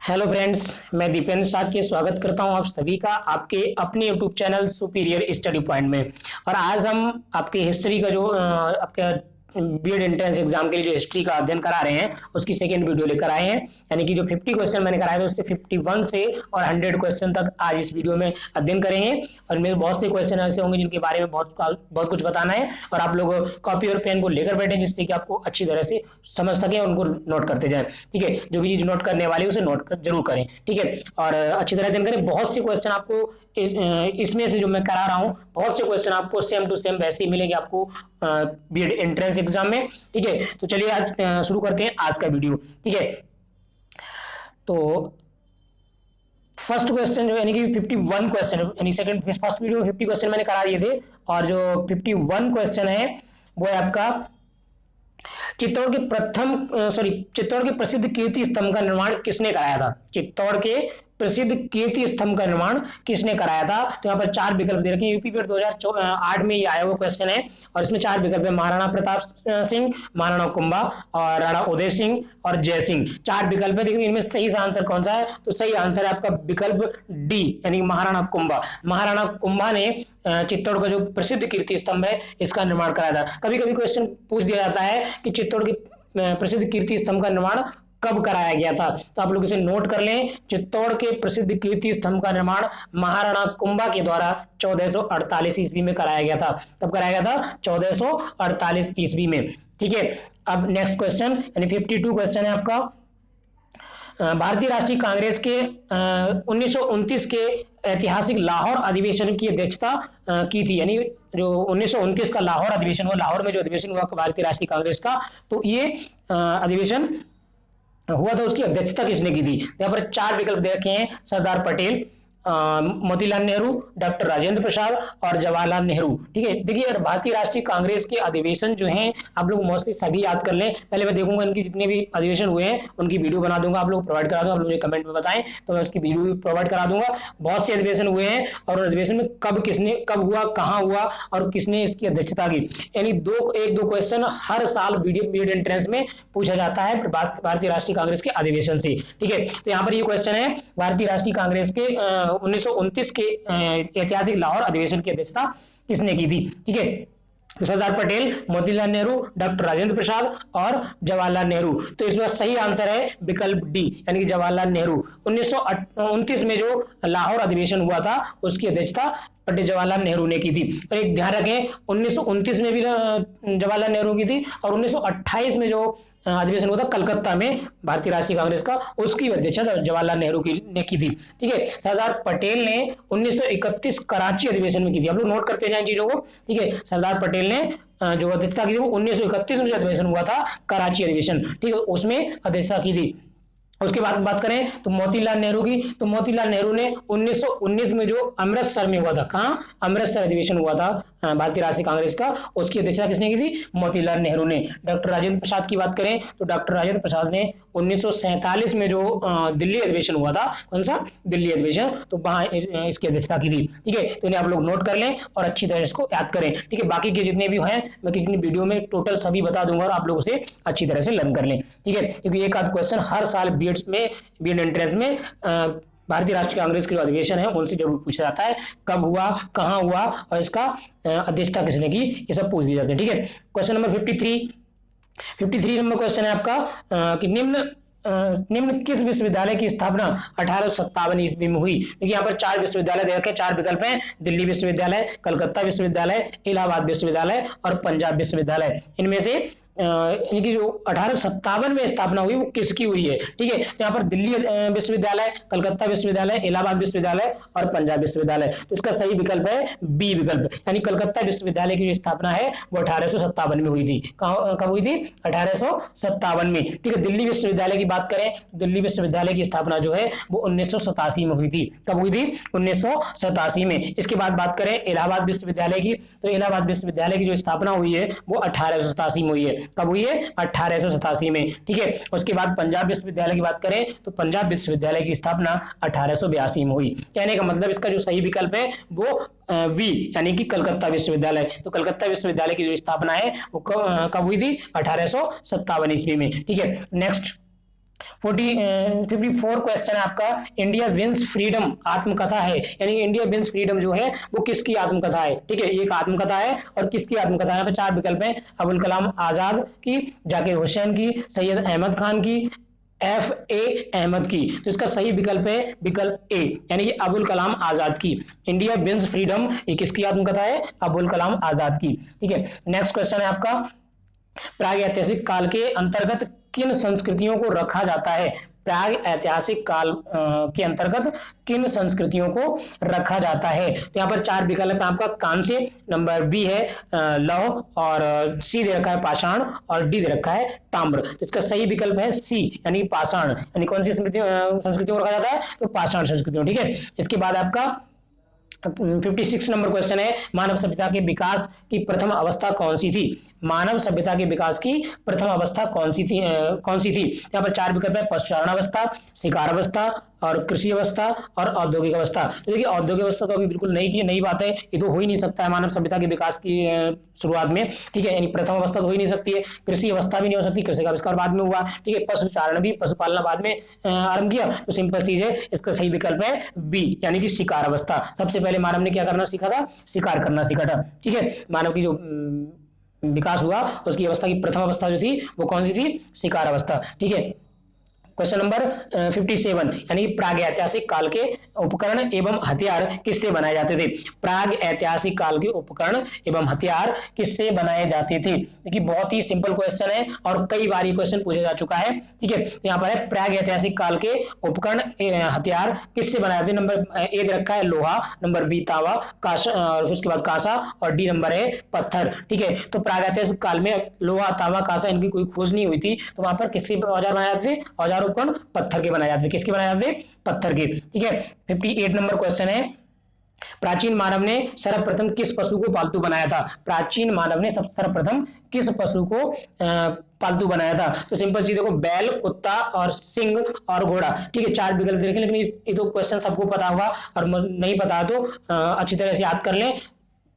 Hello friends, मैं दीपेंद्र साथ के स्वागत करता हूं आप सभी का आपके अपने YouTube channel superior study point में। और आज हम आपके हिस्ट्री का जो आपका बीएड एंट्रेंस एग्जाम के लिए जो हिस्ट्री का अध्ययन करा रहे हैं उसकी सेकेंड वीडियो लेकर आए हैं। यानी कि जो 50 क्वेश्चन मैंने कराए थे उससे 51 से और 100 क्वेश्चन तक आज इस वीडियो में अध्ययन करेंगे। और मेरे बहुत से क्वेश्चन ऐसे होंगे जिनके बारे में बहुत कुछ बताना है और आप लोग कॉपी और पेन को लेकर बैठे जिससे कि आपको अच्छी तरह से समझ सके, उनको नोट करते जाएं। ठीक है, जो भी चीज नोट करने वाली है उसे नोट जरूर करें। ठीक है, और अच्छी तरह अध्ययन करें। बहुत से क्वेश्चन आपको इसमें से जो मैं करा रहा हूँ बहुत से क्वेश्चन आपको सेम टू सेम वैसे ही मिलेंगे आपको बीएड एंट्रेंस एग्जाम में। ठीक है, तो चलिए आज शुरू करते हैं आज का वीडियो। ठीक है, तो फर्स्ट क्वेश्चन जो यानी कि 51 क्वेश्चन यानी सेकंड फर्स्ट वीडियो में 50 क्वेश्चन मैंने करा दिए थे और जो 51 क्वेश्चन है वो है आपका चित्तौड़ के प्रसिद्ध कीर्ति स्तंभ का निर्माण किसने कराया था। चित्तौड़ के प्रसिद्ध कीर्ति स्तंभ का निर्माण किसने कराया था। तो यहाँ पर चार विकल्प दे रखे हैं। यूपी 2008 में ये आया हुआ क्वेश्चन है और इसमें चार विकल्प है। महाराणा प्रताप सिंह, महाराणा कुंभा और राणा उदय सिंह और जय सिंह, चार विकल्प है। देखिए इनमें सही आंसर कौन सा है, तो सही आंसर है आपका विकल्प डी यानी महाराणा कुंभा। महाराणा कुंभा ने चित्तौड़ का जो प्रसिद्ध कीर्ति स्तंभ है इसका निर्माण कराया था। कभी कभी क्वेश्चन पूछ दिया जाता है कि चित्तौड़ के प्रसिद्ध कीर्ति स्तंभ का निर्माण कब कराया गया था, तो आप लोग इसे नोट कर लें। चित्तौड़ के प्रसिद्ध कीर्ति स्तंभ का निर्माण महाराणा कुंभा के द्वारा 1448 ईस्वी में कराया गया था। कब कराया गया था, 1448 ईस्वी में। ठीक है, अब नेक्स्ट क्वेश्चन यानी 52 क्वेश्चन है आपका। भारतीय राष्ट्रीय कांग्रेस के 1929 के ऐतिहासिक लाहौर अधिवेशन की अध्यक्षता की थी। यानी जो 1929 का लाहौर अधिवेशन हुआ, लाहौर में जो अधिवेशन हुआ भारतीय राष्ट्रीय कांग्रेस का, तो ये अधिवेशन हुआ था उसकी अध्यक्षता किसने की थी। यहाँ पर चार विकल्प दे रखे हैं। सरदार पटेल, मोतीलाल नेहरू, डॉक्टर राजेंद्र प्रसाद और जवाहरलाल नेहरू। ठीक है, देखिए भारतीय राष्ट्रीय कांग्रेस के अधिवेशन जो हैं आप लोग मोस्टली सभी याद कर लें। पहले मैं देखूंगा इनकी जितने भी अधिवेशन हुए हैं उनकी वीडियो बना दूंगा, आप लोग प्रोवाइड करा दूंगा। आप लोग कमेंट में बताएं तो मैं उसकी वीडियो भी प्रोवाइड करा दूंगा। बहुत से अधिवेशन हुए हैं और अधिवेशन में कब हुआ, कहाँ हुआ और किसने इसकी अध्यक्षता की। यानी एक दो क्वेश्चन हर साल बीएड एंट्रेंस में पूछा जाता है भारतीय राष्ट्रीय कांग्रेस के अधिवेशन से। ठीक है, तो यहाँ पर ये क्वेश्चन है भारतीय राष्ट्रीय कांग्रेस के 1929 के ऐतिहासिक लाहौर अधिवेशन की अध्यक्षता किसने की थी। ठीक है, तो सरदार पटेल, मोतीलाल नेहरू, डॉक्टर राजेंद्र प्रसाद और जवाहरलाल नेहरू। तो इसमें सही आंसर है विकल्प डी यानी कि जवाहरलाल नेहरू। 1929 में जो लाहौर अधिवेशन हुआ था उसकी अध्यक्षता पंडित जवाहरलाल नेहरू ने की थी। और एक ध्यान रखें 1929 में भी जवाहरलाल नेहरू की थी और 1928 में जो अधिवेशन हुआ था कलकत्ता में भारतीय राष्ट्रीय कांग्रेस का, उसकी अध्यक्षता जवाहरलाल नेहरू ने की थी। ठीक है, सरदार पटेल ने 1931 कराची अधिवेशन में की थी। आप लोग नोट करते जाएं चीजों को। ठीक है, सरदार पटेल ने जो अध्यक्षता की थी वो 1931 में जो अधिवेशन हुआ था कराची अधिवेशन, ठीक है, उसमें अध्यक्षता की थी। उसके बाद बात करें तो मोतीलाल नेहरू की, तो मोतीलाल नेहरू ने 1919 में जो अमृतसर में हुआ था, कहाँ, अमृतसर अधिवेशन हुआ था भारतीय राष्ट्रीय कांग्रेस का, उसकी अध्यक्षता किसने की थी, मोतीलाल नेहरू ने। डॉक्टर राजेंद्र प्रसाद की बात करें तो डॉक्टर राजेंद्र प्रसाद ने 1947 में जो दिल्ली अधिवेशन हुआ था, कौन सा, दिल्ली अधिवेशन, तो वहां इसकी अध्यक्षता की थी। ठीक है, तो इन्हें आप लोग नोट कर लें और अच्छी तरह इसको याद करें। ठीक है, बाकी के जितने भी हैं मैं किसी वीडियो में टोटल सभी बता दूंगा और आप लोग उसे अच्छी तरह से लर्न कर लें। ठीक है, क्योंकि एक आध क्वेश्चन हर साल बीएड एंट्रेंस में भारतीय राष्ट्रीय कांग्रेस के जो अधिवेशन है उनसे जरूर पूछा जाता है, कब हुआ, कहाँ हुआ और इसका अध्यक्षता किसने की, ये सब पूछ दिए जाते हैं। ठीक है, क्वेश्चन नंबर 53 नंबर क्वेश्चन है आपका कि निम्न किस विश्वविद्यालय की स्थापना 1857 ईस्वी में हुई। देखिए यहाँ पर चार विश्वविद्यालय दे रखे, चार विकल्प हैं। दिल्ली विश्वविद्यालय, कलकत्ता विश्वविद्यालय, इलाहाबाद विश्वविद्यालय और पंजाब विश्वविद्यालय। इनमें से इनकी जो 1857 में स्थापना हुई वो किसकी हुई है। ठीक है, तो यहाँ पर दिल्ली विश्वविद्यालय, कलकत्ता विश्वविद्यालय, इलाहाबाद विश्वविद्यालय और पंजाब विश्वविद्यालय। तो इसका सही विकल्प है बी विकल्प यानी कलकत्ता विश्वविद्यालय की जो स्थापना है वो 1857 में हुई थी। कब हुई थी, 1857 में। ठीक है, दिल्ली विश्वविद्यालय की बात करें, दिल्ली विश्वविद्यालय की स्थापना जो है वो 1987 में हुई थी। कब हुई थी, 1987 में। इसके बाद बात करें इलाहाबाद विश्वविद्यालय की, तो इलाहाबाद विश्वविद्यालय की जो स्थापना हुई है वो 1887 में हुई है। कब हुई है, 1887 में। ठीक है, उसके बाद पंजाब विश्वविद्यालय की बात करें तो पंजाब विश्वविद्यालय की स्थापना 1882 में हुई। कहने का मतलब इसका जो सही विकल्प है वो बी यानी कि कलकत्ता विश्वविद्यालय। तो कलकत्ता विश्वविद्यालय की जो स्थापना है वो कब हुई थी, 1857 ईस्वी में। ठीक है, नेक्स्ट 54 क्वेश्चन है आपका, इंडिया विंस फ्रीडम आत्मकथा है, यानी इंडिया विंस फ्रीडम जो है वो किसकी आत्मकथा है, ठीक है, एक आत्मकथा है और किसकी आत्मकथा है। यहाँ पे चार विकल्प हैं, अबुल कलाम आजाद की, जाकिर हुसैन की, सैयद अहमद खान की, F.A. अहमद की। तो इसका सही विकल्प है विकल्प ए, यानी कि अबुल कलाम आजाद की। इंडिया विंस फ्रीडम ये किसकी आत्मकथा है, अबुल कलाम आजाद की, ठीक है। नेक्स्ट क्वेश्चन है आपका, प्राग ऐतिहासिक काल के अंतर्गत किन संस्कृतियों को रखा जाता है, प्राग ऐतिहासिक काल के अंतर्गत किन संस्कृतियों को रखा जाता है। तो यहाँ पर चार विकल्प है आपका, कांस्य, नंबर बी है लौह, और सी दे रखा है पाषाण, और डी दे रखा है ताम्र। तो इसका सही विकल्प है सी, यानी पाषाण, यानी कौन सी संस्कृतियों को रखा जाता है, तो पाषाण संस्कृतियों, ठीक है। इसके बाद आपका 56 नंबर क्वेश्चन है, मानव सभ्यता के विकास की प्रथम अवस्था कौन सी थी, मानव सभ्यता के विकास की प्रथम अवस्था कौन सी थी, यहाँ पर चार विकल्प है, पशुचारण अवस्था, शिकार अवस्था, और कृषि अवस्था, और औद्योगिक अवस्था। तो देखिए औद्योगिक अवस्था तो अभी बिल्कुल नई बात है, ये तो हो ही नहीं सकता है मानव सभ्यता के विकास की शुरुआत में, ठीक है, यानी प्रथम अवस्था तो हो ही नहीं सकती है, कृषि अवस्था भी नहीं हो सकती, कृषि का आविष्कार बाद में हुआ, ठीक है, पशुचारण भी, पशुपालना बाद में आरंभ किया, तो सिंपल चीज है, इसका सही विकल्प है बी, यानी कि शिकार अवस्था। सबसे पहले मानव ने क्या करना सीखा था, शिकार करना सीखा था, ठीक है। मानव की जो विकास हुआ उसकी अवस्था की प्रथम अवस्था जो थी वो कौन सी थी, शिकार अवस्था, ठीक है। क्वेश्चन नंबर 57, यानी प्राग ऐतिहासिक काल के उपकरण एवं हथियार किससे बनाए जाते थे, प्राग ऐतिहासिक काल के उपकरण एवं हथियार किससे बनाए जाते थे। देखिए बहुत ही सिंपल क्वेश्चन है और कई बार ये क्वेश्चन पूछा जा चुका है, ठीक है। यहाँ पर है प्राग ऐतिहासिक काल के उपकरण हथियार किससे बनाए जाते, नंबर ए दे रखा है लोहा, नंबर बी तांबा, कांसा, और उसके बाद कांसा, और डी नंबर है पत्थर, ठीक है। तो प्राग ऐतिहासिक काल में लोहा तांबा कांसा इनकी कोई खोज नहीं हुई थी, तो वहां पर किसके औजार बनाए जाते थे, औजार उपकरण पत्थर के बनाए जाते थे, किसके बनाए जाते थे, पत्थर के, ठीक है। 58 नंबर क्वेश्चन है, प्राचीन मानव ने सर्वप्रथम किस पशु को पालतू बनाया था, प्राचीन मानव ने सर्वप्रथम किस पशु को पालतू बनाया था। तो सिंपल सी देखो, बैल, कुत्ता, और सिंह, और घोड़ा, ठीक है। चार विकल्प देखें, लेकिन ये तो क्वेश्चन सबको पता होगा, और नहीं पता तो अच्छी तरह से याद कर लें।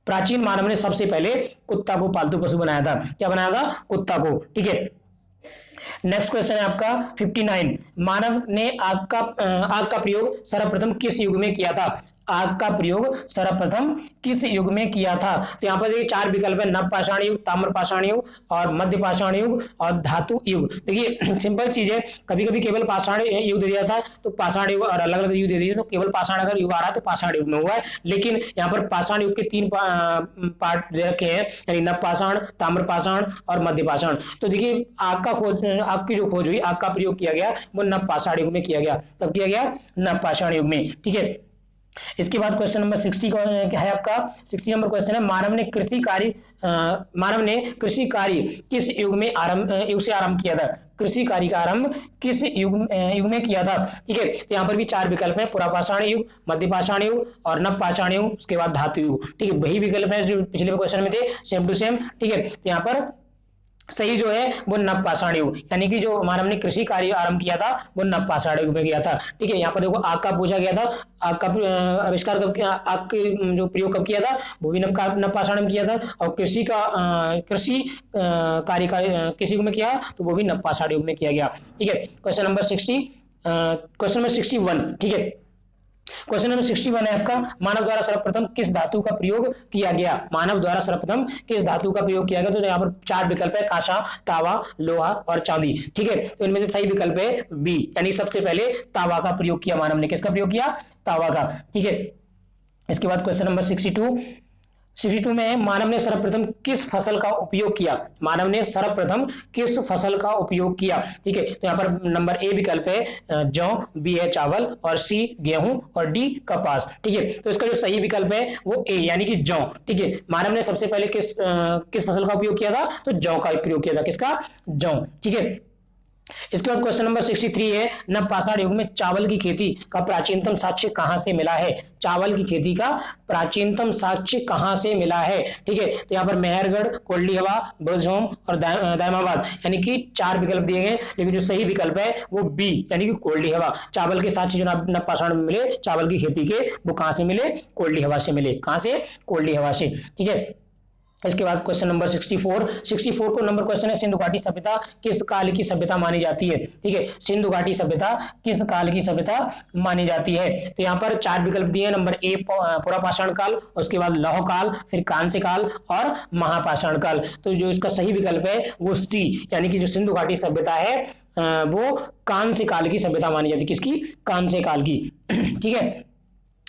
प्राचीन मानव ने सबसे पहले कुत्ता को पालतू पशु बनाया था, क्या बनाया था, कुत्ता को, ठीक है। नेक्स्ट क्वेश्चन है आपका 59, मानव ने आग का प्रयोग सर्वप्रथम किस युग में किया था, आग का प्रयोग सर्वप्रथम किस युग में किया था। तो यहाँ पर ये चार विकल्प है, नव पाषाण युग, ताम्र पाषाण युग, और मध्य पाषाण युग, और धातु युग। देखिए सिंपल चीज है, कभी कभी केवल पाषाण युग दे दिया था तो पाषाण युग, और अलग अलग युग दे दिए तो केवल पाषाण अगर युग आ रहा है तो पाषाण युग में हुआ है, लेकिन यहाँ पर पाषाण युग के तीन पार्ट दे रखे हैं, यानी नव पाषाण, ताम्र पाषाण, और मध्य पाषाण। तो देखिए आग की जो खोज हुई, आग का प्रयोग किया गया वो नव पाषाण युग में किया गया, तब किया गया नव पाषाण युग में, ठीक है। इसके बाद क्वेश्चन नंबर 60 क्या है आपका, 60 नंबर क्वेश्चन है, मानव ने कृषि कार्य किस युग से आरंभ किया था, कृषि कार्य का आरंभ किस युग में किया था, ठीक है। तो यहाँ पर भी चार विकल्प हैं, पुरापाषाण युग, मध्य पाषाण युग, और नव पाषाण युग, उसके बाद धातु युग, ठीक है। वही विकल्प है जो पिछले क्वेश्चन में थे, सेम टू सेम, ठीक है। तो यहाँ पर सही जो है वो नव पाषाण युग, यानी कि जो मानव ने कृषि कार्य आरंभ किया था वो नव पाषाण युग में किया था, ठीक है। यहाँ पर देखो आग का पूछा गया था, आग का आविष्कार कब किया, आग के जो प्रयोग कब किया था वो भी नव पाषाण में किया था, और कृषि कार्य का किस युग में किया तो वो भी नव पाषाण युग में किया गया, ठीक है। क्वेश्चन नंबर 61, ठीक है। क्वेश्चन नंबर 61 है आपका, मानव द्वारा सर्वप्रथम किस धातु का प्रयोग किया गया, मानव द्वारा सर्वप्रथम किस धातु का प्रयोग किया गया। तो यहाँ पर चार विकल्प है, कांसा, तांबा, लोहा, और चांदी, ठीक है। तो इनमें से सही विकल्प है बी, यानी सबसे पहले तांबा का प्रयोग किया मानव ने, किसका प्रयोग किया, तांबा का, ठीक है। इसके बाद क्वेश्चन नंबर 62 में है, मानव ने सर्वप्रथम किस फसल का उपयोग किया, मानव ने सर्वप्रथम किस फसल का उपयोग किया, ठीक है। तो यहाँ पर नंबर ए विकल्प है जौ, बी है चावल, और सी गेहूं, और डी कपास, ठीक है। तो इसका जो सही विकल्प है वो ए, यानी कि जौ, ठीक है। मानव ने सबसे पहले किस फसल का उपयोग किया था, तो जौ का प्रयोग किया था, किसका, जौ, ठीक है। इसके बाद क्वेश्चन नंबर 63 है, नव पाषाण युग में चावल की खेती का प्राचीनतम साक्ष्य कहां से मिला है, चावल की खेती का प्राचीनतम साक्ष्य कहां से मिला है, ठीक है। तो यहाँ पर मेहरगढ़, कोल्डी हवा, ब्रजहोम, और दायमाबाद, यानी कि चार विकल्प दिए गए, लेकिन जो सही विकल्प है वो बी, यानी कि कोल्डी हवा। चावल के साक्ष्य जो नव पाषाण में मिले चावल की खेती के, वो कहां से मिले, कोल्डी हवा से मिले, कहां से, कोल्डी हवा से, ठीक है। इसके बाद क्वेश्चन नंबर 64 को नंबर क्वेश्चन है, सिंधु घाटी सभ्यता किस काल की सभ्यता मानी जाती है। ठीक है, सिंधु घाटी सभ्यता किस काल की सभ्यता मानी जाती है। तो यहाँ पर 4 विकल्प दिए हैं। नंबर ए पुरा पाषाण काल, उसके बाद लौह काल, फिर कांस्य काल और महापाषाण काल। तो जो इसका सही विकल्प है वो सी, यानी कि जो सिंधु घाटी सभ्यता है वो कांस्य काल की सभ्यता मानी जाती है। किसकी? कांस्य काल की। ठीक है,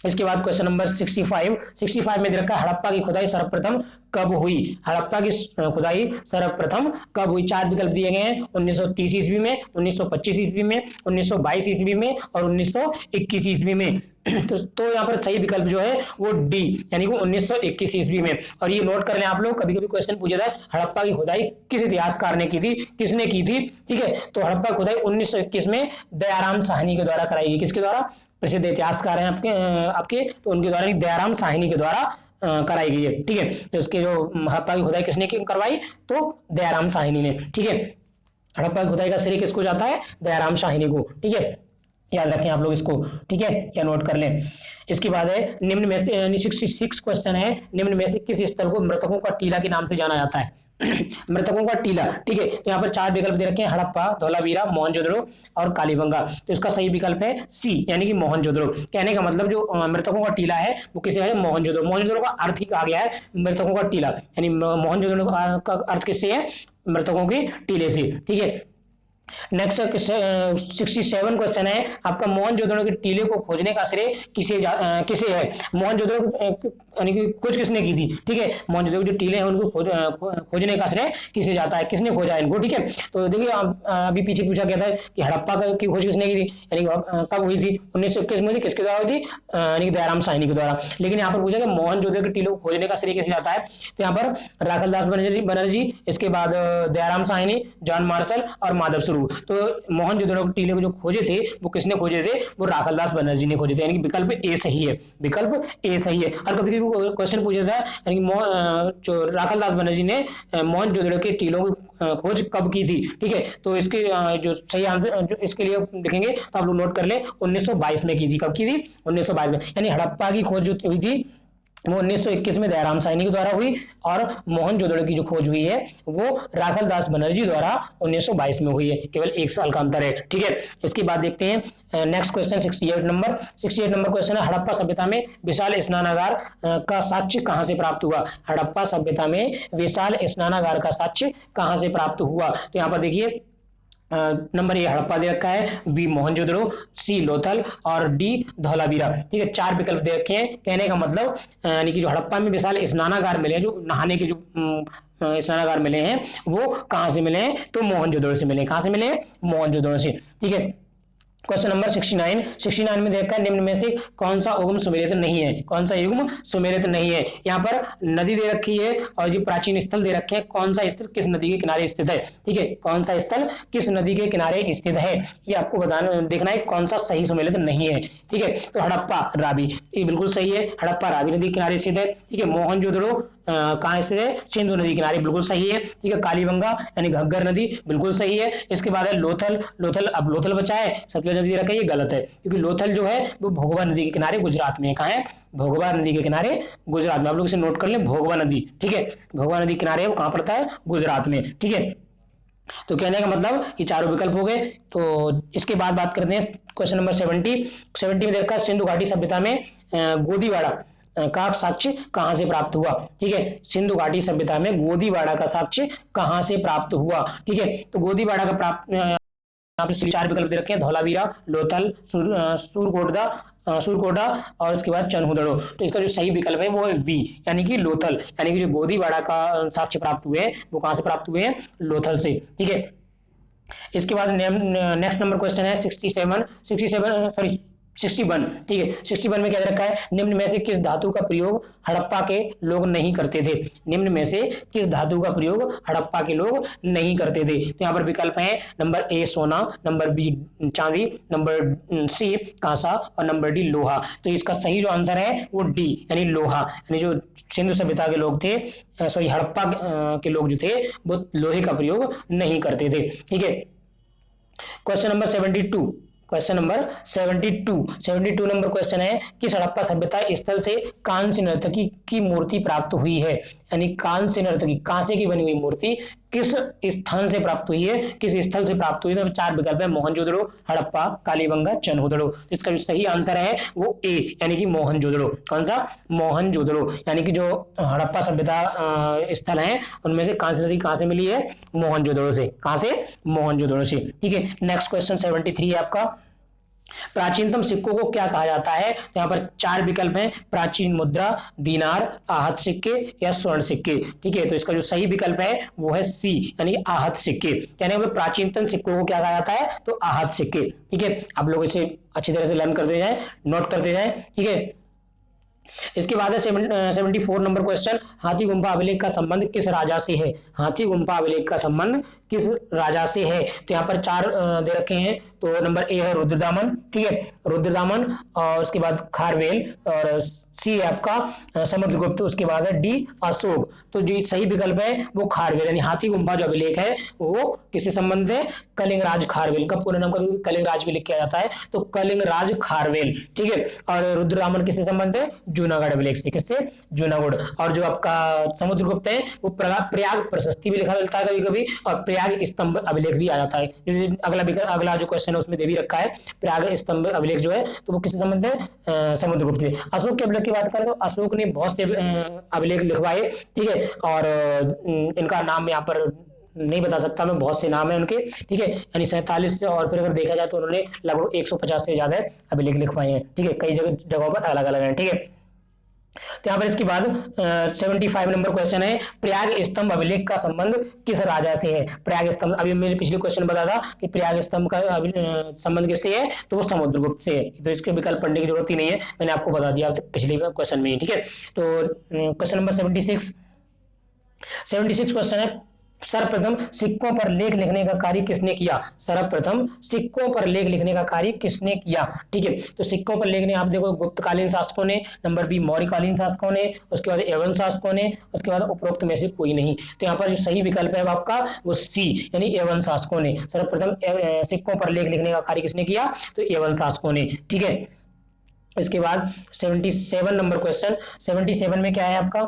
इसके बाद क्वेश्चन नंबर 65 में दे रखा है, हड़प्पा की खुदाई सर्वप्रथम कब हुई। हड़प्पा की खुदाई सर्वप्रथम कब हुई। 4 विकल्प दिए गए हैं, 1930 ईस्वी में, 1925 ईस्वी में, 1922 ईस्वी में और 1921 ईस्वी में। तो यहाँ पर सही विकल्प जो है वो डी, यानी कि 1921 ईस्वी में। और ये नोट कर लें आप लोग, कभी कभी क्वेश्चन पूछा था हड़प्पा की खुदाई किस इतिहासकार ने की थी, किसने की थी। ठीक है, तो हड़प्पा की खुदाई 1921 में दयाराम साहनी के द्वारा कराई गई। किसके द्वारा? प्रसिद्ध इतिहासकार हैं आपके तो उनके द्वारा, दयाराम साहनी के द्वारा कराई गई है। ठीक है, तो उसके जो हड़प्पा की खुदाई किसने करवाई? तो दयाराम साहनी ने। ठीक है, हड़प्पा की खुदाई का श्रेय किसको जाता है? दयाराम साहनी को। ठीक है, याद रखें आप लोग इसको। ठीक है, या नोट कर लें। इसके बाद है निम्न में से 66 क्वेश्चन है, निम्न में से किस स्थल को मृतकों का टीला के नाम से जाना जाता है। मृतकों का टीला। ठीक है, तो यहाँ पर 4 विकल्प दे रखे हैं, हड़प्पा, धौलावीरा, मोहनजोदड़ो और कालीबंगा। तो इसका सही विकल्प है सी, यानी कि मोहनजोदड़ो। कहने का मतलब जो मृतकों का टीला है वो किसे है? मोहनजोदड़ो। मोहनजोदड़ो का अर्थ ही कहा गया है मृतकों का टीला, यानी मोहनजोदड़ो का अर्थ किससे है? मृतकों के टीले से। ठीक है, नेक्स्ट 67 क्वेश्चन है आपका, मोहनजोदड़ो के टीले को खोजने का श्रेय किसे है। मोहनजोदड़ो यानी कि खोज किसने की थी। ठीक है, मोहनजोदड़ो के जो टीले हैं उनको खोजने का श्रेय किसे जाता है, किसने खोजा इनको। ठीक है, तो देखिए अभी पीछे पूछा गया था कि हड़प्पा की खोज किसने की थी, यानी कब हुई थी? 1921 में। किसके द्वारा हुई थी? यानी कि दयाराम साहनी के द्वारा। लेकिन यहाँ पर पूछा कि मोहनजोदड़ो के टीले को खोजने का श्रेय किसे जाता है, तो यहाँ पर राखलदास बनर्जी, इसके बाद दयाराम साहनी, जॉन मार्शल और माधव स्वरूप। तो मोहनजोदड़ो के टीले को जो खोजे थे वो किसने खोजे थे? वो राखलदास बनर्जी ने खोजे थे, यानी कि विकल्प ए सही है। विकल्प ए सही है। और कभी क्वेश्चन पूछा था, यानी कि जो राखलदास बनर्जी ने मोहनजोदड़ो के टीलों की खोज कब की थी। ठीक है, तो इसके जो सही आंसर जो इसके लिए लिखेंगे तो आप लोग नोट कर ले, 1922 में की थी। कब की थी? 1922 में। यानी हड़प्पा की खोज जो हुई थी वो 1921 में दयाराम साहनी के द्वारा हुई, और मोहनजोदड़ो की जो खोज हुई है वो राखलदास बनर्जी द्वारा 1922 में हुई है। केवल 1 साल का अंतर है। ठीक है, इसके बाद देखते हैं नेक्स्ट क्वेश्चन 68 नंबर क्वेश्चन है, हड़प्पा सभ्यता में विशाल स्नानागार का साक्ष्य कहां से प्राप्त हुआ। हड़प्पा सभ्यता में विशाल स्नानागार का साक्ष्य कहां से प्राप्त हुआ। तो यहाँ पर देखिए नंबर ए हड़प्पा दे रखा है, बी मोहनजोदड़ो, सी लोथल और डी धौलावीरा। ठीक है, 4 विकल्प दे रखे हैं। कहने का मतलब यानी कि जो हड़प्पा में विशाल स्नानागार मिले हैं, जो नहाने के जो स्नानागार मिले हैं वो कहां से मिले हैं? तो मोहनजोदड़ो से मिले। कहां से मिले? मोहनजोदड़ो से। ठीक है, क्वेश्चन नंबर 69 में देखा है, निम्न में से कौन सा उगम सुमेलित नहीं है। कौन सा युग्म सुमेलित नहीं है। यहाँ पर नदी दे रखी है और जो प्राचीन स्थल दे रखे हैं, कौन सा स्थल किस नदी के किनारे स्थित है। ठीक है, कौन सा स्थल किस नदी के किनारे स्थित है, ये आपको बताना देखना है कौन सा सही सुमेलित नहीं है। ठीक है, तो हड़प्पा रावी ये बिल्कुल सही है, हड़प्पा रावी नदी के किनारे स्थित है। ठीक है, मोहनजोदड़ो कहाँ स्थित है? सिंधु नदी किनारे, बिल्कुल सही है। ठीक है, कालीबंगा यानी घग्गर नदी, बिल्कुल सही है। इसके बाद है लोथल। अब लोथल बचा है, सतलज नदी रखा है, ये गलत है, क्योंकि लोथल जो है वो भोगवा नदी के किनारे गुजरात में है। कहाँ है? भोगवा नदी के किनारे गुजरात में। आप लोग इसे नोट कर लें, भोगवा नदी। ठीक है, भोगवा नदी किनारे वो कहाँ पड़ता है? गुजरात में। ठीक है, तो कहने का मतलब ये चारों विकल्प हो गए। तो इसके बाद बात करते हैं क्वेश्चन नंबर 70 में देखा, सिंधु घाटी सभ्यता में गोदीवाड़ा का साक्ष्य कहां से प्राप्त हुआ। ठीक है, सिंधु घाटी सभ्यता में गोदीवाड़ा का साक्ष्य कहां से प्राप्त हुआ। ठीक है, तो गोदीवाड़ा का प्राप्त यहाँ पे 4 विकल्प दे रखे हैं, धौलावीरा, लोथल, सुरकोटा और उसके बाद चनहुदड़ो। तो इसका जो सही विकल्प है वो है बी, यानी कि लोथल। यानी कि जो गोदीवाड़ा का साक्ष्य प्राप्त हुए वो कहां से प्राप्त हुए हैं? लोथल से। ठीक है, इसके बाद नेक्स्ट नंबर क्वेश्चन है 61। ठीक है, 61 में क्या दे रखा है, निम्न में से किस धातु का प्रयोग हड़प्पा के लोग नहीं करते थे। निम्न में से किस धातु का प्रयोग हड़प्पा के लोग नहीं करते थे। तो यहाँ पर विकल्प है, नंबर ए सोना, नंबर बी चांदी, नंबर सी कांसा और नंबर डी लोहा। तो इसका सही जो आंसर है वो डी, यानी लोहा। यानी जो सिंधु सभ्यता के लोग थे, सॉरी हड़प्पा के लोग जो थे वो लोहे का प्रयोग नहीं करते थे। ठीक है, question number 72 question number 72 number question है, किस हड़प्पा सभ्यता स्थल से कांस्य नर्तकी की मूर्ति प्राप्त हुई है? यानी कांस्य नर्तकी, कांसे की बनी हुई मूर्ति किस स्थान से प्राप्त हुई है, किस स्थल से प्राप्त हुई है? तो चार विकल्प है, मोहनजोदड़ो, हड़प्पा, कालीबंगा, चनहुदड़ो। इसका जो सही आंसर है वो ए, यानी कि मोहनजोदड़ो। कौन सा? मोहनजोदड़ो। यानी कि जो हड़प्पा सभ्यता स्थल है उनमें से कांस्य नदी कहां से मिली है? मोहनजोदड़ो से। कहां से? मोहनजोदड़ो से। ठीक है, नेक्स्ट क्वेश्चन 73 है आपका, प्राचीनतम सिक्कों को क्या कहा जाता है? तो यहाँ पर चार विकल्प हैं, प्राचीन मुद्रा, दीनार, आहत सिक्के या स्वर्ण सिक्के। ठीक है, तो इसका जो सही विकल्प है वो है सी, यानी आहत सिक्के। यानी प्राचीनतम सिक्कों को क्या कहा जाता है? तो आहत सिक्के। ठीक है, आप लोग इसे अच्छी तरह से लर्न करते जाएं, नोट करते जाएं। ठीक है, इसके बाद है 74 नंबर क्वेश्चन, हाथी गुम्फा अभिलेख का संबंध किस राजा से है? हाथी गुम्फा अभिलेख का संबंध किस राजा से है? तो यहाँ पर चार दे रखे हैं। तो नंबर ए है रुद्रदामन। ठीक है, रुद्रदामन, और उसके बाद खारवेल, और सी है आपका समुद्रगुप्त, उसके बाद है डी अशोक। तो जो सही विकल्प है वो खारवेल, यानी हाथी गुम्फा जो अभिलेख है वो किससे संबंधित है? कलिंगराज खारवेल का पूरा नाम कलिंगराज भी लिख किया जाता है, तो कलिंगराज खारवेल। ठीक है, और रुद्रदामन किससे संबंधित है? जूनागढ़ अभिलेख से। किससे? जूनागढ़। और जो आपका समुद्रगुप्त है वो प्रयाग प्रशस्ति भी लिखा मिलता है कभी कभी, और प्रयाग स्तंभ अभिलेख भी आ जाता है। अगला जो क्वेश्चन है उसमें दे भी रखा है प्रयाग स्तंभ अभिलेख जो है, तो वो किससे संबंधित है? समुद्रगुप्त से। अशोक के अभिलेख की बात करें तो अशोक ने बहुत से अभिलेख लिखवाए। ठीक है, और इनका नाम यहाँ पर नहीं बता सकता मैं, बहुत से नाम है उनके। ठीक है, यानी 47 और फिर अगर देखा जाए तो उन्होंने लगभग 150 से ज्यादा अभिलेख लिखवाए हैं। ठीक है, कई जगहों पर अलग अलग हैं। ठीक है, तो यहाँ पर इसके बाद 75 नंबर क्वेश्चन है, प्रयाग स्तंभ अभिलेख का संबंध किस राजा से है? प्रयाग स्तंभ, अभी मैंने पिछले क्वेश्चन बताया था कि प्रयाग स्तंभ का संबंध किससे है? तो वो समुद्रगुप्त से है। तो इसके विकल्प पढ़ने की जरूरत ही नहीं है, मैंने आपको बता दिया पिछले क्वेश्चन में ही। ठीक है, तो क्वेश्चन नंबर 76 क्वेश्चन है, सर्वप्रथम सिक्कों पर लेख लिखने का कार्य किसने किया? सर्वप्रथम सिक्कों पर लेख लिखने का कार्य किसने किया? ठीक है, तो सिक्कों पर लेखने आप देखो गुप्तकालीन शासकों ने, नंबर बी मौर्यकालीन शासकों ने, उसके बाद यवन शासकों ने, उसके बाद उपरोक्त में से कोई नहीं। तो यहाँ पर जो सही विकल्प है आपका वो सी, यानी यवन शासकों ने। सर्वप्रथम सिक्कों पर लेख लिखने का कार्य किसने किया? तो यवन शासकों ने। ठीक है, इसके बाद 77 नंबर क्वेश्चन, 77 में क्या है आपका?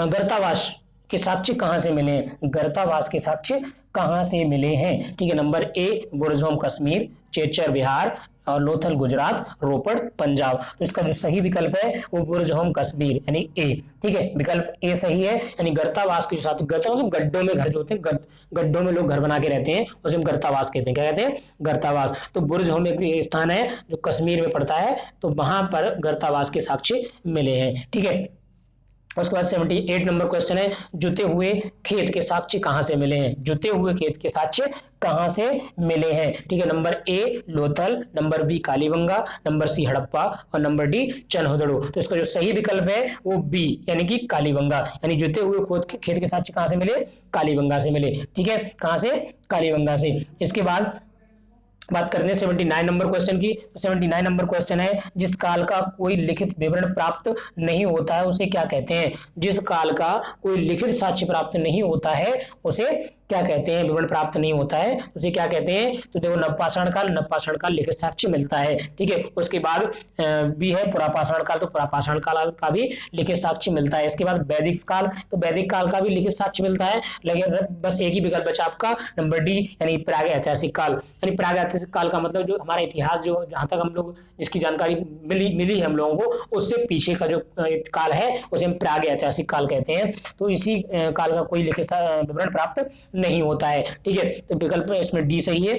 गर्तावास के साक्ष्य कहां से मिले हैं? गर्तावास के साक्ष्य कहां से मिले हैं? ठीक है, नंबर ए बुरजोम कश्मीर, चेचर बिहार, और लोथल गुजरात, रोपड़ पंजाब। तो इसका जो सही विकल्प है वो बुरजोम कश्मीर, यानी ए। ठीक है, विकल्प ए सही है, यानी गर्तावास के साथ, गर्ता मतलब गड्ढों में घर जो होते हैं, गड्ढों में लोग घर बना के रहते हैं, उसे हम गर्तावास कहते हैं। क्या कहते हैं? गर्तावास। तो बुरजोम एक स्थान है जो कश्मीर में पड़ता है, तो वहां पर गर्तावास के साक्ष्य मिले हैं। ठीक है, उसके बाद 78 नंबर क्वेश्चन है, जुते हुए खेत के साक्ष्य कहां से मिले हैं? जुते हुए खेत के साक्ष्य कहां से मिले हैं? ठीक है, number A Lothal, number B Kalibanga, number C Harappa, और नंबर डी चनहुदड़ो। तो इसका जो सही विकल्प है वो बी, यानी कि कालीबंगा। यानी जुते हुए खेत के साक्ष्य कहां से मिले? कालीबंगा से मिले। ठीक है, कहां से? कालीबंगा से। इसके बाद बात करते हैं 79 नंबर क्वेश्चन की। 79 नंबर क्वेश्चन है, जिस काल का कोई लिखित विवरण प्राप्त नहीं होता है उसे क्या कहते हैं? जिस काल का कोई लिखित साक्ष्य प्राप्त नहीं होता है उसे क्या कहते हैं? विवरण प्राप्त नहीं होता है उसे क्या कहते हैं? तो देखो नवपाषाण काल लिखित साक्ष्य मिलता है। ठीक है, उसके बाद भी है पुरापाषाण काल, तो पुरापाषाण काल का भी लिखित साक्ष्य मिलता है। इसके बाद वैदिक काल, तो वैदिक काल का भी लिखित साक्ष्य मिलता है। लेकिन बस एक ही विकल्प बचा आपका, नंबर डी, यानी प्राग ऐतिहासिक काल। यानी प्राग ऐतिहासिक काल का मतलब जो हमारा इतिहास, जो जहां तक हम लोग जिसकी जानकारी मिली हम लोगों को, उससे पीछे का जो काल है उसे हम प्राग ऐतिहासिक काल कहते हैं। तो इसी काल का कोई लिखित विवरण प्राप्त नहीं होता है। ठीक है, तो विकल्प इसमें डी सही है।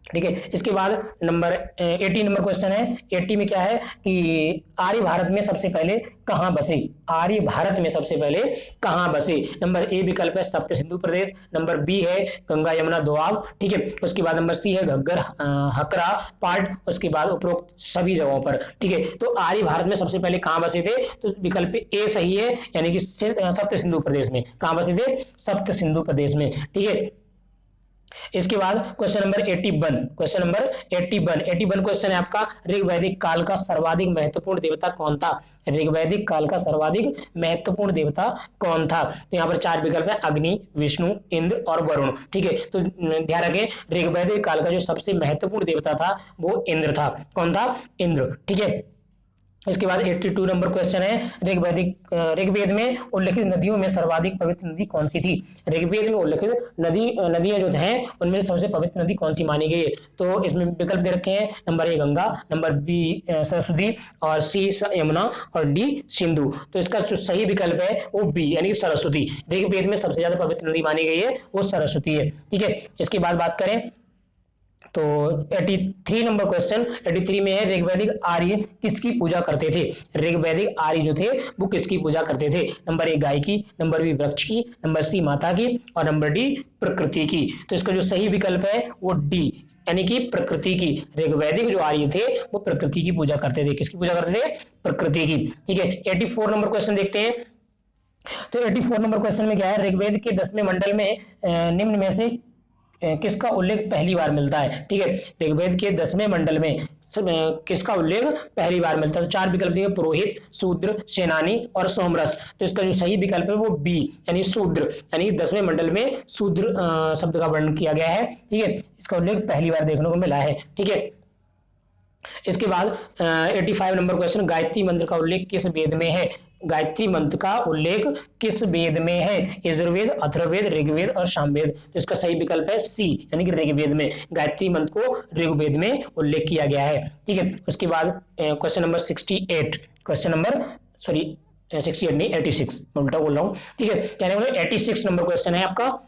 ठीक है, इसके बाद नंबर 80 नंबर क्वेश्चन है। 80 में क्या है कि आर्य भारत में सबसे पहले कहां बसे? आर्य भारत में सबसे पहले कहां बसे? नंबर ए विकल्प है सप्त सिंधु प्रदेश, नंबर बी है गंगा यमुना दोआब। ठीक है, उसके बाद नंबर सी है घग्गर, हकरा, पाट, उसके बाद उपरोक्त सभी जगहों पर। ठीक है, तो आर्य भारत में सबसे पहले कहां बसे थे? तो विकल्प ए सही है, यानी कि सप्त सिंधु प्रदेश में। कहां बसे थे? सप्त सिंधु प्रदेश में। ठीक है, इसके बाद question number 81, question number 81 question है आपका, ऋग्वैदिक काल का सर्वाधिक महत्वपूर्ण देवता कौन था? ऋग्वैदिक काल का सर्वाधिक महत्वपूर्ण देवता कौन था? तो यहाँ पर चार विकल्प है, अग्नि, विष्णु, इंद्र और वरुण। ठीक है, तो ध्यान रखें, ऋग्वैदिक काल का जो सबसे महत्वपूर्ण देवता था वो इंद्र था। कौन था? इंद्र। ठीक है, इसके बाद 82 नंबर क्वेश्चन है, ऋग्वेद में उल्लेखित नदियों में सर्वाधिक पवित्र नदी कौन सी थी? ऋग्वेद में उल्लेखित नदियां जो हैं उनमें सबसे पवित्र नदी कौन सी मानी गई है? तो इसमें विकल्प दे रखे हैं, number A Ganga, number B Saraswati, और सी यमुना, और डी सिंधु। तो इसका जो सही विकल्प है वो बी यानी सरस्वती। ऋग्वेद में सबसे ज्यादा पवित्र नदी मानी गई है वो सरस्वती है। ठीक है, इसके बाद बात करें तो 83 नंबर क्वेश्चन, 83 में है, ऋग्वैदिक आर्य किसकी पूजा करते थे? ऋग्वैदिक आर्य जो थे वो किसकी पूजा करते थे? नंबर ए गाय की, नंबर बी वृक्ष की, नंबर सी माता की, और नंबर डी प्रकृति की। तो इसका जो सही विकल्प है वो डी यानी कि प्रकृति की। ऋग्वैदिक जो आर्य थे वो प्रकृति की पूजा करते थे। किसकी पूजा करते थे? प्रकृति की। ठीक है, 84 नंबर क्वेश्चन देखते हैं। तो 84 नंबर क्वेश्चन में क्या है, ऋग्वेद के 10वें मंडल में निम्न में से किसका उल्लेख पहली बार मिलता है? ठीक है, ऋग्वेद के 10वें मंडल में किसका उल्लेख पहली बार मिलता है? तो चार विकल्प दिए, पुरोहित, शूद्र, सेनानी और सोमरस। तो इसका जो सही विकल्प है वो बी यानी शूद्र, यानी 10वें मंडल में शूद्र शब्द का वर्णन किया गया है। ठीक है, इसका उल्लेख पहली बार देखने को मिला है। ठीक है, इसके बाद 85 नंबर क्वेश्चन, गायत्री मंत्र का उल्लेख किस वेद में है? गायत्री मंत्र का उल्लेख किस वेद में है? यजुर्वेद, अथर्ववेद, ऋग्वेद और सामवेद। तो इसका सही विकल्प है सी यानी कि ऋग्वेद में। गायत्री मंत्र को ऋग्वेद में उल्लेख किया गया है। ठीक है, उसके बाद क्वेश्चन नंबर 68, क्वेश्चन नंबर 68 नहीं 86, मैं उल्टा बोल रहा हूँ। ठीक है, कहने वाले 86 नंबर क्वेश्चन है आपका,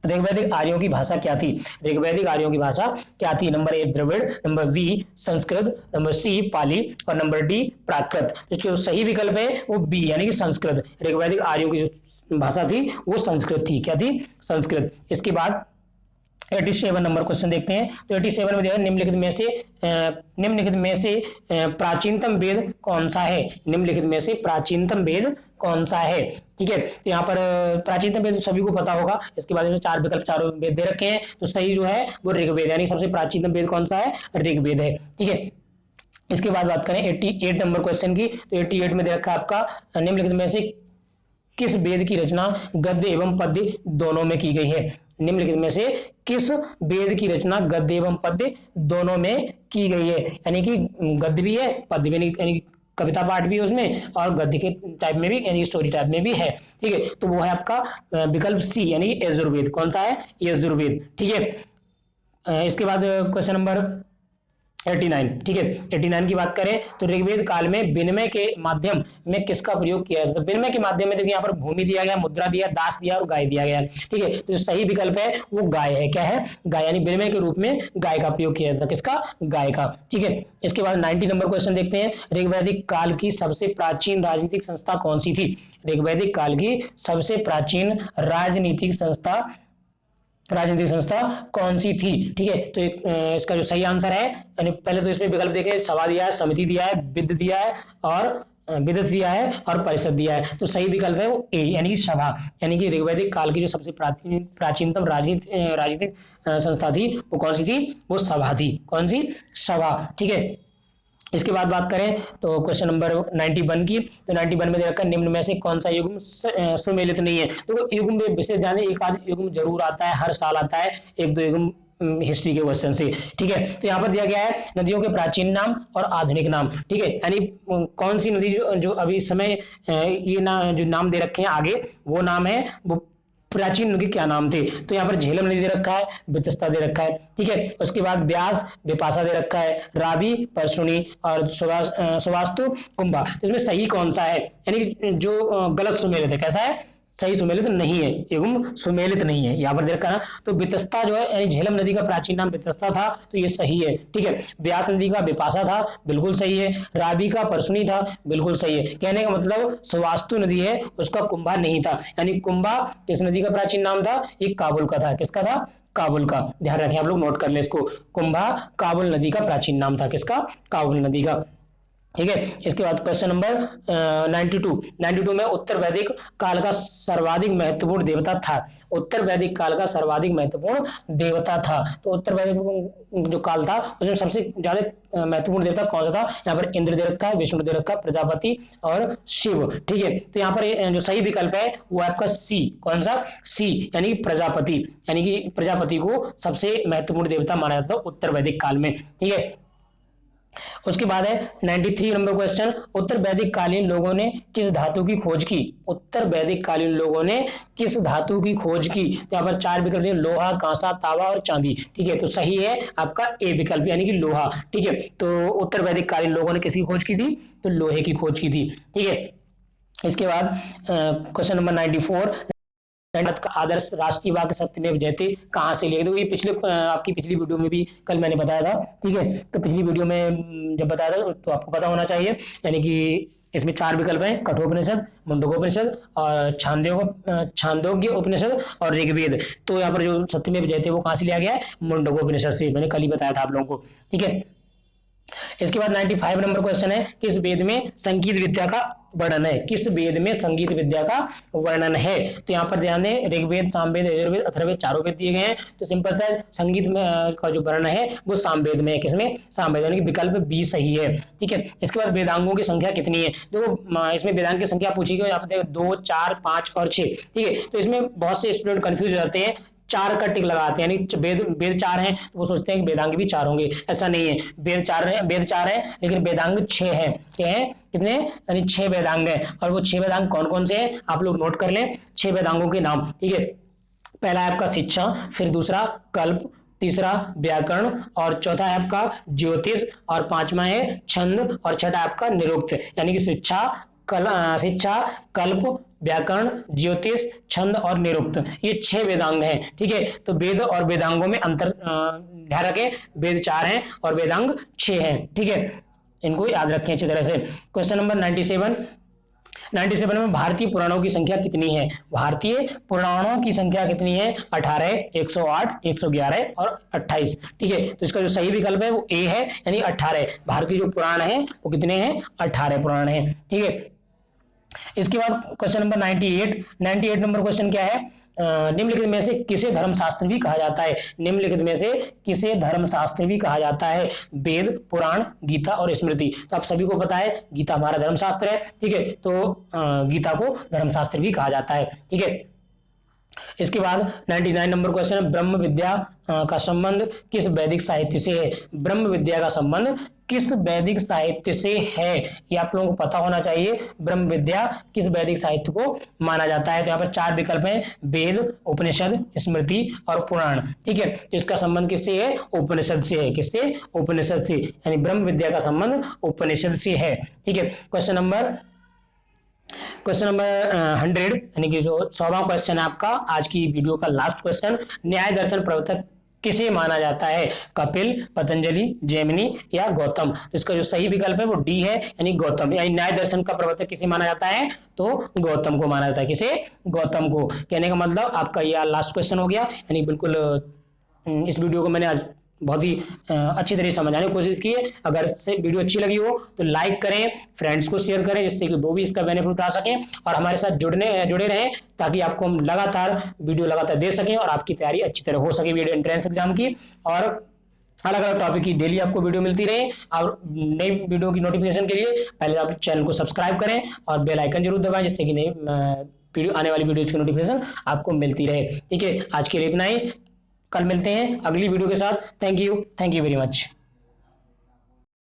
ऋग्वैदिक आर्यों की भाषा क्या थी? ऋग्वैदिक आर्यों की भाषा क्या थी? Number A Dravid, number B Sanskrit, number C Pali और नंबर डी प्राकृत। इसके सही विकल्प है वो बी यानी कि संस्कृत। ऋग्वैदिक आर्यों की जो भाषा थी वो संस्कृत थी। क्या थी? संस्कृत। इसके बाद 87 नंबर क्वेश्चन देखते हैं। तो 87 में देखा, निम्नलिखित में से प्राचीनतम वेद कौन सा है? निम्नलिखित में से प्राचीनतम वेद कौन सा है? ठीक है, तो यहाँ पर प्राचीनतम वेद सभी को पता होगा। इसके बाद में चार विकल्प, चारों वेद दे रखे हैं। तो सही जो है वो ऋग्वेद यानी सबसे प्राचीनतम वेद कौन सा है? ऋग्वेद है। ठीक है, इसके बाद बात करें 88 नंबर क्वेश्चन की। तो 88 में दे रखा है आपका, निम्नलिखित में से किस वेद की रचना गद्य एवं पद्य दोनों में की गई है? निम्नलिखित में से किस वेद की रचना गद्य एवं पद्य दोनों में की गई है? यानी कि गद्य भी है, पद्य भी यानी कविता पाठ भी है उसमें, और गद्य के टाइप में भी यानी स्टोरी टाइप में भी है। ठीक है, तो वो है आपका विकल्प सी यानी यजुर्वेद। कौन सा है? यजुर्वेद। ठीक है, इसके बाद क्वेश्चन नंबर 89। ठीक है, 89 की बात करें तो ऋग्वेद काल में विनिमय के माध्यम में किसका प्रयोग किया जाता है? विनिमय के माध्यम में देखिए यहाँ पर भूमि दिया गया, मुद्रा दिया, दास दिया और गाय दिया गया। ठीक है, तो सही विकल्प है वो गाय है। क्या है? गाय यानी विनिमय के रूप में गाय का प्रयोग किया जाता है। किसका? गाय का। ठीक है, इसके बाद 90 नंबर क्वेश्चन देखते हैं। ऋग्वैदिक काल की सबसे प्राचीन राजनीतिक संस्था कौन सी थी? ऋग्वैदिक काल की सबसे प्राचीन राजनीतिक संस्था कौन सी थी? ठीक है, तो इसका जो सही आंसर है, यानी पहले तो इसमें विकल्प देखे, सभा दिया है, समिति दिया है, विद दिया है और विदत दिया है और परिषद दिया है। तो सही विकल्प है वो ए यानी कि सभा। यानी कि ऋग्वैदिक काल की जो सबसे प्राचीनतम राजनीतिक संस्था थी वो कौन सी थी? वो सभा थी। कौन सी? सभा। ठीक है, इसके बाद बात करें तो क्वेश्चन नंबर 91 की। तो 91 में दे रखा है, निम्न में से कौन सा युग्म सुमेलित नहीं है? तो युग्म में विशेष जाने, एक आध युग्म जरूर आता है, हर साल आता है, एक दो युग्म हिस्ट्री के क्वेश्चन से। ठीक है, तो यहाँ पर दिया गया है नदियों के प्राचीन नाम और आधुनिक नाम। ठीक है, यानी कौन सी नदी जो अभी इस समय ये जो नाम दे रखे हैं आगे, वो नाम है वो प्राचीन नदी क्या नाम थे? तो यहाँ पर झेलम नदी दे रखा है, वितस्ता दे रखा है। ठीक है, उसके बाद ब्यास, विपाशा दे रखा है, रावी, परसुनी और सुवास्तु, कुंभा। इसमें सही कौन सा है? यानी जो गलत सुमेलित है, कैसा है? सही सुमेलित नहीं है, एवं सुमेलित नहीं है, यहाँ पर देखा ना। तो वितस्ता जो है यानी झेलम नदी का प्राचीन नाम वितस्ता था, तो ये सही है। ठीक है, व्यास नदी का विपाशा था, बिल्कुल सही है। रावी का परसुनी था, बिल्कुल सही है। कहने का मतलब सुवास्तु नदी है उसका कुंभा नहीं था। यानी कुंभा किस नदी का प्राचीन नाम था? ये काबुल का था। किसका था? काबुल का। ध्यान रखें, आप लोग नोट कर ले इसको। कुंभा काबुल नदी का प्राचीन नाम था। किसका? काबुल नदी का। ठीक है। इसके बाद क्वेश्चन नंबर 92 में उत्तर वैदिक काल का सर्वाधिक महत्वपूर्ण देवता था। उत्तर वैदिक काल का सर्वाधिक महत्वपूर्ण देवता था। तो उत्तर वैदिक जो काल था उसमें सबसे ज्यादा महत्वपूर्ण देवता कौन सा था? यहाँ पर इंद्रदेव का, विष्णुदेव का, प्रजापति और शिव। ठीक है, तो यहाँ पर जो सही विकल्प है वो आपका सी। कौन सा? सी, यानी प्रजापति। यानी कि प्रजापति को सबसे महत्वपूर्ण देवता माना जाता था उत्तर वैदिक काल में। ठीक है, उसके बाद है 93 नंबर क्वेश्चन, उत्तर वैदिक कालीन लोगों ने किस धातु की खोज की? उत्तर वैदिक कालीन लोगों ने किस धातु की खोज की? तो यहाँ पर 4 विकल्प है, लोहा, कांसा, तांबा और चांदी। ठीक है, तो सही है आपका ए विकल्प यानी कि लोहा। ठीक है, तो उत्तर वैदिक कालीन लोगों ने किसकी खोज की थी? तो लोहे की खोज की थी। ठीक है, इसके बाद क्वेश्चन नंबर 94, का आदर्श राष्ट्रीय वाक्य सत्यमेव जयते कहां से लिया? तो ये आपकी पिछली वीडियो में भी कल मैंने बताया था। ठीक है, तो पिछली वीडियो में जब बताया था तो आपको पता होना चाहिए। यानी कि इसमें 4 विकल्प हैं, कठोपनिषद, मुंडकोपनिषद और छांदोग्य उपनिषद और ऋग्वेद। तो यहाँ पर जो सत्यमेव जयते वो कहां से लिया गया है? मुंडकोपनिषद से। मैंने कल ही बताया था आप लोगों को। ठीक है, इसके बाद 95 नंबर क्वेश्चन है, किस वेद में संगीत विद्या का वर्णन है? किस वेद में संगीत विद्या का वर्णन है? तो यहाँ पर ध्यान दें, ऋग्वेद, सामवेद, यजुर्वेद, अथर्ववेद चारों वेद दिए गए हैं। तो सिंपल सा संगीत में का जो वर्णन है वो सामवेद में है। किसमें? सामवेद, यानी कि विकल्प बी सही है। ठीक है, इसके बाद वेदांगों की संख्या कितनी है? देखो इसमें वेदांग की संख्या पूछी गई, यहाँ पर देखो 2, 4, 5 और 6। ठीक है, तो इसमें बहुत से स्टूडेंट कंफ्यूज हो जाते हैं, 4 का टिक लगाते हैं, यानी वेद 4 हैं तो वो सोचते हैं कि वेदांग भी 4 होंगे। ऐसा नहीं है, वेद 4 है लेकिन वेदांग 6 हैं। क्या है? कितने? यानी 6 वेदांग हैं। और वो 6 वेदांग कौन कौन से हैं आप लोग नोट कर लें 6 वेदांगों के नाम। ठीक है, पहला है आपका शिक्षा, फिर दूसरा कल्प, तीसरा व्याकरण और चौथा है आपका ज्योतिष और पांचवा है छंद और छठा आपका निरुक्त। यानी कि शिक्षा, कल्प, व्याकरण, ज्योतिष, छंद और निरुक्त, ये 6 वेदांग हैं। ठीक है, तो वेद और वेदांगों में अंतर ध्यान रखें, वेद 4 हैं और वेदांग 6 हैं। ठीक है, इनको याद रखें अच्छी तरह से। क्वेश्चन नंबर 97 में भारतीय पुराणों की संख्या कितनी है? भारतीय पुराणों की संख्या कितनी है? 18, 108, 111 और 28। ठीक है, तो इसका जो सही विकल्प है वो ए है, यानी 18। भारतीय जो पुराण है वो कितने हैं? 18 पुराण हैं। ठीक है, इसके बाद क्वेश्चन नंबर 98 नंबर क्वेश्चन क्या है? निम्नलिखित में से किसे धर्मशास्त्र भी कहा जाता है? निम्नलिखित में से किसे धर्मशास्त्र भी कहा जाता है? वेद, पुराण, गीता और स्मृति। तो आप सभी को पता है गीता हमारा धर्मशास्त्र है। ठीक है, तो गीता को धर्मशास्त्र भी कहा जाता है। ठीक है, इसके बाद 99 नंबर क्वेश्चन है, ब्रह्म विद्या का संबंध किस वैदिक साहित्य से है? ब्रह्म विद्या का संबंध किस वैदिक साहित्य से है? ये आप लोगों को पता होना चाहिए। ब्रह्म विद्या किस वैदिक साहित्य को माना जाता है? तो यहाँ पर 4 विकल्प हैं, वेद, उपनिषद, स्मृति और पुराण। ठीक है, तो इसका संबंध किससे है? उपनिषद से है। किससे? उपनिषद से, यानी ब्रह्म विद्या का संबंध उपनिषद से है। ठीक है, क्वेश्चन नंबर 100, यानी कि जो 100वां क्वेश्चन है आपका आज की वीडियो का लास्ट क्वेश्चन, न्याय दर्शन प्रवर्तक किसे माना जाता है? कपिल, पतंजलि, जैमिनी या गौतम। तो इसका जो सही विकल्प है वो डी है, यानी गौतम। यानी न्याय दर्शन का प्रवर्तक किसे माना जाता है? तो गौतम को माना जाता है। किसे? गौतम को। कहने का मतलब आपका यह लास्ट क्वेश्चन हो गया। यानी बिल्कुल इस वीडियो को मैंने आज बहुत ही अच्छी तरह समझाने की कोशिश की है। अगर वीडियो अच्छी लगी हो तो लाइक करें, फ्रेंड्स को शेयर करें, जिससे कि वो भी इसका बेनिफिट उठा सकें और हमारे साथ जुड़े रहें, ताकि आपको हम वीडियो लगातार दे सकें और आपकी तैयारी अच्छी तरह हो सके वीडियो एंट्रेंस एग्जाम की। और अलग अलग टॉपिक की डेली आपको वीडियो मिलती रहे। और नई वीडियो की नोटिफिकेशन के लिए पहले आप चैनल को सब्सक्राइब करें और बेल आइकन जरूर दबाएं, जिससे कि नई आने वाली वीडियो की नोटिफिकेशन आपको मिलती रहे। ठीक है, आज के लिए इतना ही। कल मिलते हैं अगली वीडियो के साथ। Thank you very much.